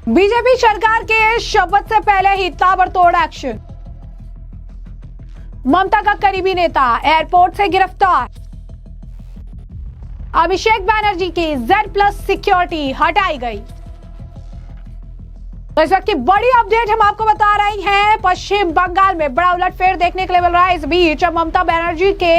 BJP सरकार के शपथ से पहले ही ताबड़तोड़ एक्शन। ममता का करीबी नेता एयरपोर्ट से गिरफ्तार। अभिषेक बैनर्जी की Z+ सिक्योरिटी हटाई गई। तो इस वक्त की बड़ी अपडेट हम आपको बता रही हैं। पश्चिम बंगाल में बड़ा उलटफेर देखने के लिए मिल रहा है। इस बीच ममता बनर्जी के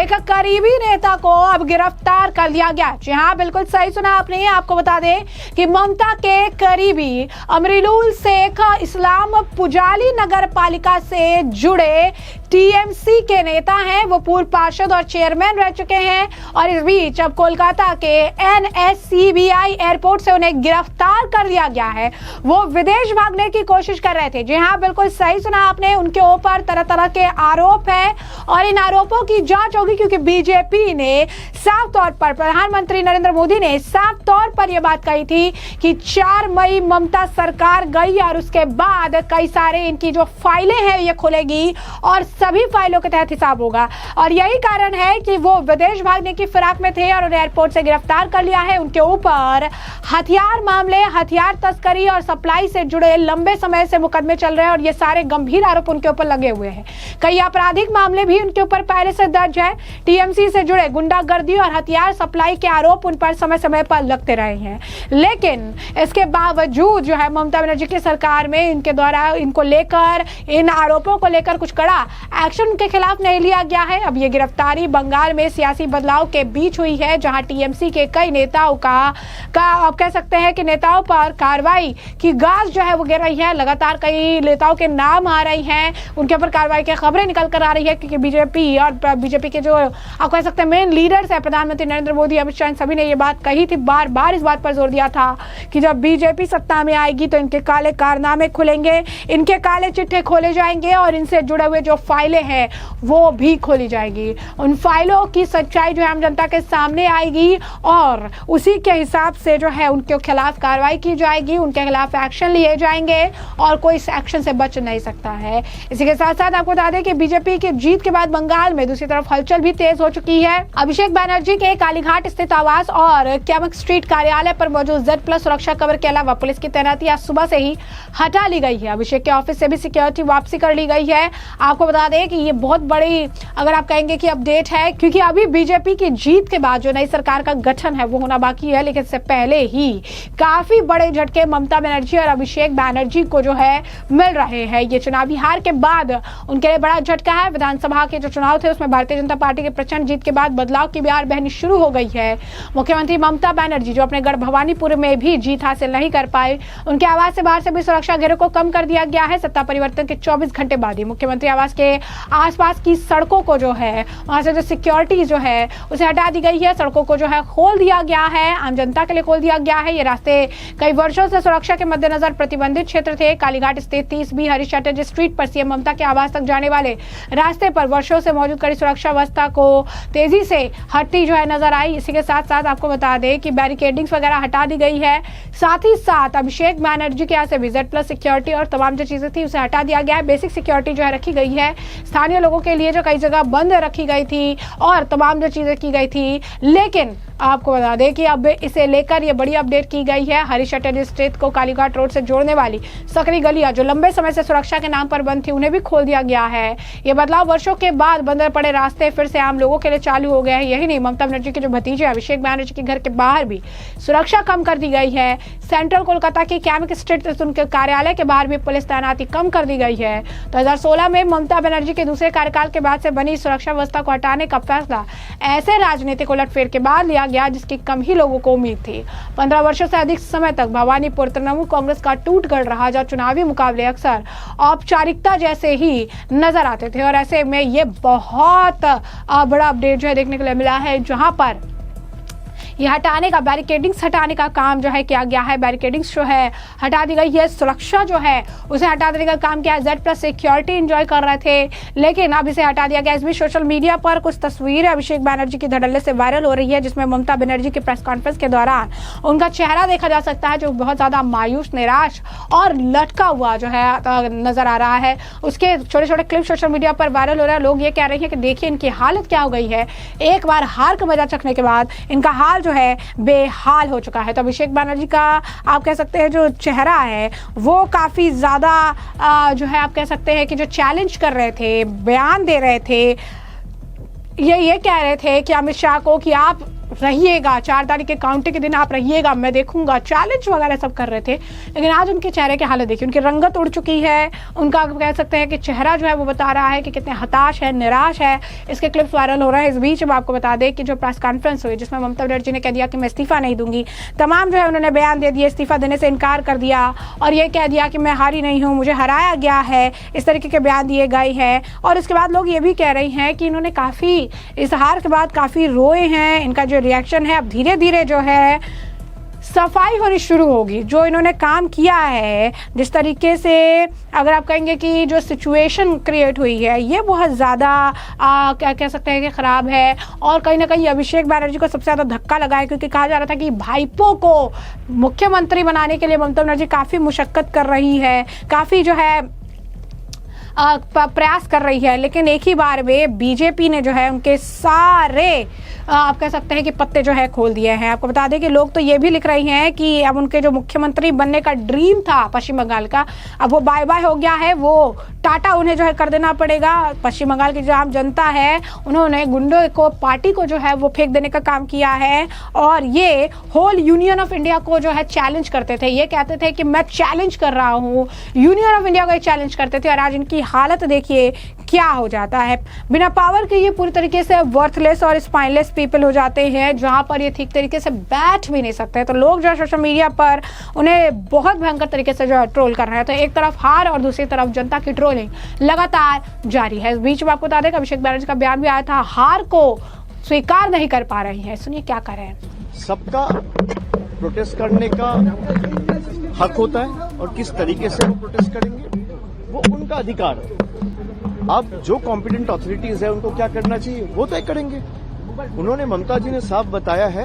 एक करीबी नेता को अब गिरफ्तार कर लिया गया। जी हाँ, बिल्कुल सही सुना आपने। आपको बता दें कि ममता के करीबी अमरीलुल शेख इस्लाम पुजाली नगर पालिका से जुड़े टीएमसी के नेता हैं। वो पूर्व पार्षद और चेयरमैन रह चुके हैं और इस बीच अब कोलकाता के NSCBI एयरपोर्ट से उन्हें गिरफ्तार कर लिया गया है। वो विदेश भागने की कोशिश कर रहे थे। जी हाँ, बिल्कुल सही सुना आपने। उनके ऊपर तरह तरह के आरोप हैं और इन आरोपों की जांच होगी, क्योंकि बीजेपी ने साफ तौर पर, प्रधानमंत्री नरेंद्र मोदी ने साफ तौर पर यह बात कही थी कि 4 मई ममता सरकार गई और उसके बाद कई सारे इनकी जो फाइलें हैं ये खुलेगी और सभी फाइलों के तहत हिसाब होगा। और यही कारण है कि वो विदेश भागने की फिराक में थे और उन्हें एयरपोर्ट से गिरफ्तार कर लिया है। उनके ऊपर हथियार मामले, हथियार तस्करी और सप्लाई से जुड़े लंबे समय से मुकदमे चल रहे हैं और ये सारे गंभीर आरोप उनके ऊपर लगे हुए हैं। कई आपराधिक मामले भी उनके ऊपर पहले से दर्ज है। टीएमसी से जुड़े गुंडागर्दी और हथियार सप्लाई के आरोप उन पर समय समय पर लगते रहे हैं। लेकिन इसके बावजूद जो है ममता बनर्जी की सरकार में इनके द्वारा इनको लेकर, इन आरोपों को लेकर कुछ कड़ा एक्शन उनके खिलाफ नहीं लिया गया है। अब ये गिरफ्तारी बंगाल में सियासी बदलाव के बीच हुई है, जहां टीएमसी के कई नेताओं का आप कह सकते हैं कि नेताओं पर कार्रवाई की गाज जो है वो गिर रही है। लगातार कई नेताओं के नाम आ रही हैं, उनके ऊपर कार्रवाई की खबरें निकल कर आ रही है, क्योंकि बीजेपी के जो आप कह सकते हैं मेन लीडर्स है, प्रधानमंत्री नरेंद्र मोदी, अमित शाह, सभी ने ये बात कही थी। बार बार इस बात पर जोर दिया था कि जब बीजेपी सत्ता में आएगी तो इनके काले कारनामे खुलेंगे, इनके काले चिट्ठे खोले जाएंगे और इनसे जुड़े हुए जो फाइलें हैं वो भी खोली जाएगी। उन फाइलों की सच्चाई जो है आम जनता के सामने आएगी और उसी के हिसाब से जो है उनके खिलाफ कार्रवाई की जाएगी, उनके खिलाफ एक्शन लिए जाएंगे और कोई इस एक्शन से बच नहीं सकता है। इसी के साथ साथ आपको बता दें कि बीजेपी की जीत के बाद बंगाल में दूसरी तरफ हलचल भी तेज हो चुकी है। अभिषेक बैनर्जी के कालीघाट स्थित आवास और क्यामक स्ट्रीट कार्यालय पर मौजूद Z+ सुरक्षा कवर के अलावा पुलिस की तैनाती आज सुबह से ही हटा ली गई है। अभिषेक के ऑफिस से भी सिक्योरिटी वापसी कर ली गई है। आपको बता दें कि ये बहुत बड़ी, अगर आप कहेंगे कि अपडेट है, क्योंकि अभी बीजेपी की जीत के बाद जो नई सरकार का गठन है वो होना बाकी है, लेकिन इससे पहले ही काफी बड़े झटके ममता बनर्जी और अभिषेक बैनर्जी को जो है मिल रहे हैं। ये चुनावी हार के बाद उनके लिए बड़ा झटका है। विधानसभा के जो चुनाव थे उसमें भारतीय जनता पार्टी के प्रचंड जीत के बाद बदलाव की बहार बहनी शुरू हो गई है। मुख्यमंत्री ममता बनर्जी जो अपने गढ़ भवानीपुर में भी जीत हासिल नहीं कर पाए, उनके आवास से बाहर से भी सुरक्षा घेरे को कम कर दिया गया है। सत्ता परिवर्तन के 24 घंटे बाद ही मुख्यमंत्री आवास के आसपास की सड़कों को जो है वहां से जो सिक्योरिटी जो है उसे हटा दी गई है। सड़कों को जो है खोल दिया गया है, आम जनता के लिए खोल दिया गया है। ये रास्ते कई वर्षों से सुरक्षा के मद्देनजर प्रतिबंधित क्षेत्र थे। कालीघाट स्थित 30B हरीश चटर्जी स्ट्रीट पर सीएम ममता के आवास तक जाने वाले रास्ते पर वर्षों से मौजूद कड़ी सुरक्षा व्यवस्था को तेजी से हटती जो है नजर आई। इसी के साथ साथ आपको बता दें कि बैरिकेडिंग्स वगैरह हटा दी गई है। साथ ही साथ अभिषेक बैनर्जी के यहाँ से Z+ सिक्योरिटी और तमाम जो चीजें थी उसे हटा दिया गया है। बेसिक सिक्योरिटी जो है रखी गई है स्थानीय लोगों के लिए, जो कई जगह बंद रखी गई थी और तमाम जो चीजें की गई थी। लेकिन आपको बता दें कि अब इसे लेकर ये बड़ी अपडेट की गई है। हरीश चटर्जी स्ट्रीट को कालीघाट रोड से जोड़ने वाली सकरी गलियां जो लंबे समय से सुरक्षा के नाम पर बंद थी उन्हें भी खोल दिया गया है। ये बदलाव वर्षों के बाद बंद पड़े रास्ते फिर से आम लोगों के लिए चालू हो गए हैं। यही नहीं, ममता बनर्जी के जो भतीजे अभिषेक बैनर्जी के घर के बाहर भी सुरक्षा कम कर दी गई है। सेंट्रल कोलकाता के क्यामक स्ट्रीट उनके कार्यालय के बाहर भी पुलिस तैनाती कम कर दी गई है। 2016 में ममता बनर्जी के दूसरे कार्यकाल के बाद से बनी सुरक्षा व्यवस्था को हटाने का फैसला ऐसे राजनीतिक उलटफेर के बाद लिया गया जिसकी कम ही लोगों को उम्मीद थी। 15 वर्षों से अधिक समय तक भवानीपुर तृणमूल कांग्रेस का टूटगढ़ रहा, जहाँ चुनावी मुकाबले अक्सर औपचारिकता जैसे ही नजर आते थे। और ऐसे में ये बहुत बड़ा अपडेट जो है देखने के लिए मिला है, जहां पर ये हटाने का, बैरिकेडिंग्स हटाने का काम जो है किया गया है। बैरिकेडिंग्स जो है हटा दी गई है, सुरक्षा जो है उसे हटा देने का काम किया है। Z+ सिक्योरिटी एंजॉय कर रहे थे, लेकिन अब इसे हटा दिया गया। इस बीच सोशल मीडिया पर कुछ तस्वीरें अभिषेक बैनर्जी की धड़ल्ले से वायरल हो रही है, जिसमें ममता बनर्जी के प्रेस कॉन्फ्रेंस के दौरान उनका चेहरा देखा जा सकता है जो बहुत ज्यादा मायूस, निराश और लटका हुआ जो है नजर आ रहा है। उसके छोटे छोटे क्लिप सोशल मीडिया पर वायरल हो रहे हैं। लोग ये कह रहे हैं कि देखिए इनकी हालत क्या हो गई है। एक बार हार का मजा चखने के बाद इनका हाल जो है बेहाल हो चुका है। तो अभिषेक बनर्जी का आप कह सकते हैं जो चेहरा है वो काफ़ी ज़्यादा जो है आप कह सकते हैं कि जो चैलेंज कर रहे थे, बयान दे रहे थे, ये कह रहे थे कि अमित शाह को कि आप रहिएगा, 4 तारीख के काउंटिंग के दिन आप रहिएगा, मैं देखूंगा, चैलेंज वगैरह सब कर रहे थे। लेकिन आज उनके चेहरे की हालत देखिए, उनकी रंगत उड़ चुकी है, उनका कह सकते हैं कि चेहरा जो है वो बता रहा है कि कितने हताश है, निराश है। इसके क्लिप्स वायरल हो रहे हैं। इस बीच अब आपको बता दें कि जो प्रेस कॉन्फ्रेंस हुई जिसमें ममता बनर्जी ने कह दिया कि मैं इस्तीफा नहीं दूंगी, तमाम जो है उन्होंने बयान दे दिए, इस्तीफा देने से इनकार कर दिया और ये कह दिया कि मैं हारी नहीं हूँ, मुझे हराया गया है, इस तरीके के बयान दिए गए हैं। और इसके बाद लोग ये भी कह रहे हैं कि इन्होंने काफ़ी इस हार के बाद काफ़ी रोए हैं, इनका जो रिएक्शन है अब धीरे धीरे जो है सफाई होनी शुरू होगी। जो इन्होंने काम किया है, जिस तरीके से अगर आप कहेंगे कि जो सिचुएशन क्रिएट हुई है ये बहुत ज़्यादा क्या कह सकते हैं कि ख़राब है। और कहीं ना कहीं अभिषेक बनर्जी को सबसे ज़्यादा धक्का लगा है, क्योंकि कहा जा रहा था कि भाईपो को मुख्यमंत्री बनाने के लिए ममता बनर्जी काफ़ी मुशक्कत कर रही है, काफ़ी जो है प्रयास कर रही है। लेकिन एक ही बार में बीजेपी ने जो है उनके सारे आप कह सकते हैं कि पत्ते जो है खोल दिए हैं। आपको बता दें कि लोग तो ये भी लिख रही हैं कि अब उनके जो मुख्यमंत्री बनने का ड्रीम था पश्चिम बंगाल का, अब वो बाय बाय हो गया है, वो टाटा उन्हें जो है कर देना पड़ेगा। पश्चिम बंगाल की जो आम जनता है उन्होंने गुंडों को, पार्टी को जो है वो फेंक देने का काम किया है। और ये होल यूनियन ऑफ इंडिया को जो है चैलेंज करते थे, ये कहते थे कि मैं चैलेंज कर रहा हूँ, यूनियन ऑफ इंडिया को चैलेंज करते थे। और आज इनकी हालत देखिए क्या हो जाता है। बिना पावर के ये पूरी तरीके से वर्थलेस और स्पाइनलेस पीपल हो जाते हैं, जहां पर ये ठीक तरीके से बैठ भी नहीं सकते। तो लोग जो है सोशल मीडिया पर उन्हें बहुत भयंकर तरीके से जो है ट्रोल कर रहे हैं। तो एक तरफ हार और दूसरी तरफ जनता की ट्रोलिंग लगातार जारी है। इस बीच में आपको बता दें कि अभिषेक बनर्जी का बयान भी आया था, हार को स्वीकार नहीं कर पा रही है। सुनिए क्या कर रहे हैं। सबका प्रोटेस्ट करने का हक होता है और किस तरीके से वो प्रोटेस्ट करेंगे वो उनका अधिकार है। अब जो कॉम्पिटेंट अथॉरिटीज है उनको क्या करना चाहिए वो तय करेंगे। उन्होंने, ममता जी ने साफ बताया है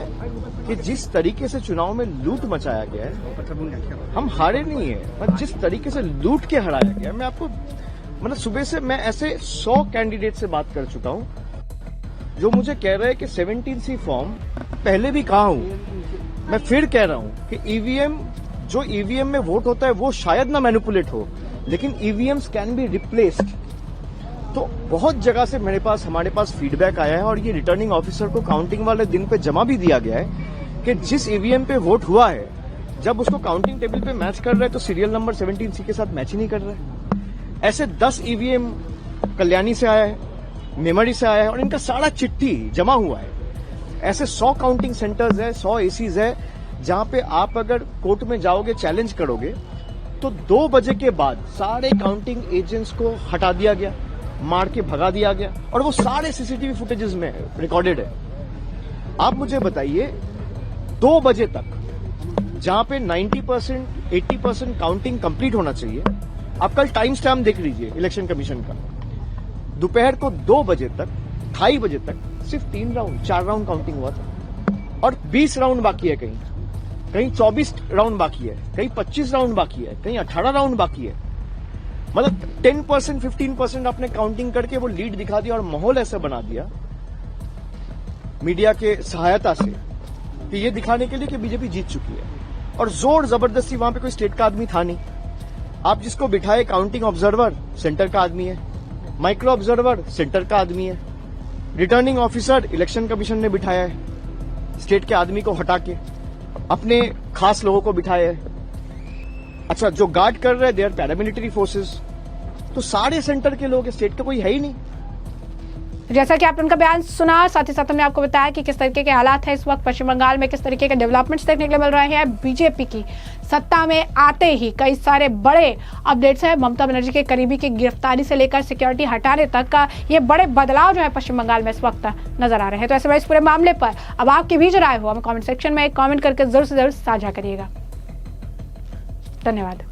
कि जिस तरीके से चुनाव में लूट मचाया गया है, हम हारे नहीं है, पर जिस तरीके से लूट के हराया गया, मैं आपको मतलब सुबह से मैं ऐसे 100 कैंडिडेट से बात कर चुका हूं जो मुझे कह रहे हैं कि 17C फॉर्म पहले भी कहा हूं, मैं फिर कह रहा हूं कि ईवीएम, जो ईवीएम में वोट होता है वो शायद ना मैनिपुलेट हो, लेकिन ईवीएम्स कैन बी रिप्लेस्ड। तो बहुत जगह से हमारे पास फीडबैक आया है और ये रिटर्निंग ऑफिसर को काउंटिंग वाले दिन पे जमा भी दिया गया है कि जिस ईवीएम पे वोट हुआ है, जब उसको काउंटिंग टेबल पे मैच कर रहे हैं तो सीरियल नंबर 17C के साथ मैच ही नहीं कर रहे। ऐसे 10 ईवीएम कल्याणी से आया है, मेमरी से आया है और इनका सारा चिट्ठी जमा हुआ है। ऐसे 100 काउंटिंग सेंटर्स है, 100 एसीज है, जहां पे आप अगर कोर्ट में जाओगे, चैलेंज करोगे, तो 2 बजे के बाद सारे काउंटिंग एजेंट्स को हटा दिया गया, मार के भगा दिया गया और वो सारे सीसीटीवी फुटेजेस में रिकॉर्डेड है। आप मुझे बताइए 2 बजे तक, जहां पे 90% 80% काउंटिंग कंप्लीट होना चाहिए, आप कल टाइम स्टैम्प देख लीजिए इलेक्शन कमीशन का, दोपहर को 2 बजे तक, 2:30 बजे तक सिर्फ 4 राउंड काउंटिंग हुआ था और 20 राउंड बाकी है, कहीं 24 राउंड बाकी है, कहीं 25 राउंड बाकी है, कहीं 18 राउंड बाकी है। मतलब 10% 15% आपने काउंटिंग करके वो लीड दिखा दिया और माहौल ऐसा बना दिया मीडिया के सहायता से कि ये दिखाने के लिए कि बीजेपी जीत चुकी है। और जोर जबरदस्ती, वहां पे कोई स्टेट का आदमी था नहीं। आप जिसको बिठाए काउंटिंग ऑब्जर्वर सेंटर का आदमी है, माइक्रो ऑब्जर्वर सेंटर का आदमी है, रिटर्निंग ऑफिसर इलेक्शन कमीशन ने बिठाया है, स्टेट के आदमी को हटा के अपने खास लोगों को बिठाया है। अच्छा, जो गार्ड कर रहे हैं दे आर पैरामिलिट्री फोर्सेस। तो सारे सेंटर के लोग, स्टेट का कोई है ही नहीं। जैसा कि आपने उनका बयान सुना, साथ ही साथ हमने आपको बताया कि किस तरीके के हालात है इस वक्त पश्चिम बंगाल में, किस तरीके के डेवलपमेंट्स देखने के लिए मिल रहे हैं। बीजेपी की सत्ता में आते ही कई सारे बड़े अपडेट्स हैं। ममता बनर्जी के करीबी की गिरफ्तारी से लेकर सिक्योरिटी हटाने तक का ये बड़े बदलाव जो है पश्चिम बंगाल में इस वक्त नजर आ रहे हैं। तो ऐसे में इस पूरे मामले पर अब आपकी भी जो राय हो, हमें कॉमेंट सेक्शन में कॉमेंट करके जरूर से जरूर साझा करिएगा। धन्यवाद।